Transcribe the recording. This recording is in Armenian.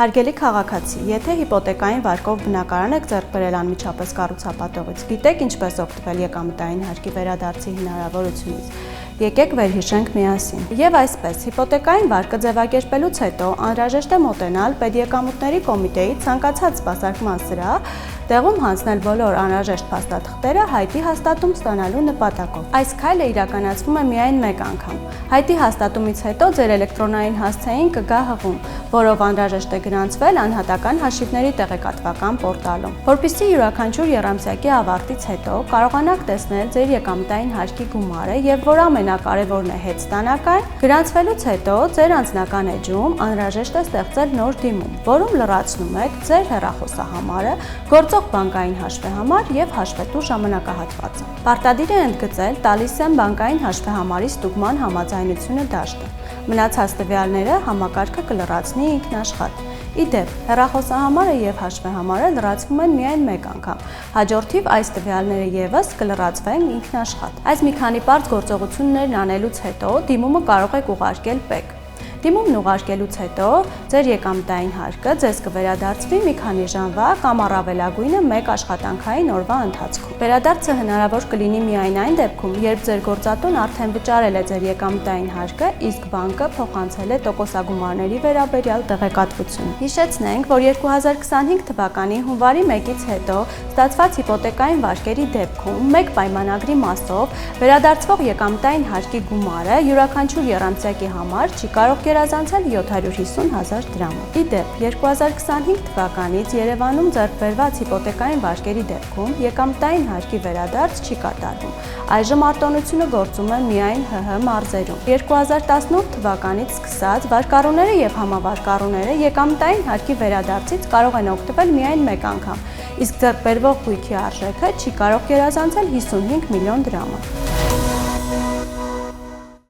Հարգելի քաղաքացի, եթե հիպոթեկային վարկով բնակարան եք ձեռք բերել անմիջապես կառուցապատողից, գիտեք ինչպես օգտվել եկամտային հարկի վերադարձի հնարավորությունից, եկեք վերհիշենք միասին։ Եվ այսպես, հիպոթեկային վարկը ձևակերպելուց հետո անհրաժեշտ է մոտենալ պետեկամուտների կոմիտեի ցանկացած սպասարկման սրահ, տեղում հանձնել բոլոր անհրաժեշտ փաստաթղթերը հայտի հաստատում ստանալու նպատակով։ Այս քայլը իրականացվում է միայն մեկ անգամ։ Հայտի հաստատումից հետո ձեր էլեկտրոնային հասցեին կգա հղում, որով անհրաժեշտ է գրանցվել անհատական հաշիվների տեղեկատվական պորտալում։ Որպեսզի յուրաքանչյուր եռամսյակի ավարտից հետո կարողանաք տեսնել ձեր եկամտային հարկի գումարը եւ որ ամենակարևորն է հետստանական, գրանցվելուց հետո ձեր անձնական էջում անհրաժեշտ է ստեղծել նոր դիմում, որում լրացնում եք ձեր հեռախոսահամարը, գործող բանկային հաշվեհամար եւ հաշվետու ժամանակահատվածը։ Պարտադիր է ընդգծել տալիս եմ բանկային հաշվեհամարի ստուգման համաձայնությունը դաշտը։ Մնացած տվյալները համակարգը կլրացնի ինքնաշխատ։ Ի դեպ, հեռախոսահամարը եւ հաշվեհամարը լրացվում են միայն մեկ անգամ։ Հաջորդիվ այս տվյալները եւս կլրացվեն ինքնաշխատ։ Այս մի քանի պարզ գործողություններն անելուց հետո դիմումը կարող եք ուղարկել ՊԵԿ։ Դիմումն ուղարկելուց հետո ձեր եկամտային հարկը ձեզ կվերադարձվի մի քանի ժամվա կամ առավելագույնը մեկ աշխատանքային օրվա ընթացքում։ Վերադարձը հնարավոր կլինի միայն այն դեպքում, երբ ձեր գործատուն արդեն վճարել է ձեր եկամտային հարկը, իսկ բանկը փոխանցել է տոկոսագումարների վերաբերյալ տեղեկատվություն։ Հիշեցնենք, որ 2025 թվականի հունվարի 1-ից հետո ստացված հիպոթեկային վարկերի դեպքում մեկ պայմանագրի մասով վերադարձվող եկամտային հարկի գումարը յուրաքանչյուր եռամսյակի համար չի կարող գերազանցել 750,000 դրամով։ Ի դեպ, 2025 թվականից Երևանում ձեռք բերված հիպոթեկային վարկերի դեպքում եկամտային հարկի վերադարձ չի կատարվում։ Այժմ արտոնությունը գործում է միայն ՀՀ մարզերում։ 2018 թվականից սկսած վարկառուները եւ համավարկառուները եկամտային հարկի վերադարձից կարող են օգտվել միայն մեկ անգամ, իսկ ձեռք բերվող գույքի արժեքը չի կարող գերազանցել 55 միլիոն դրամը։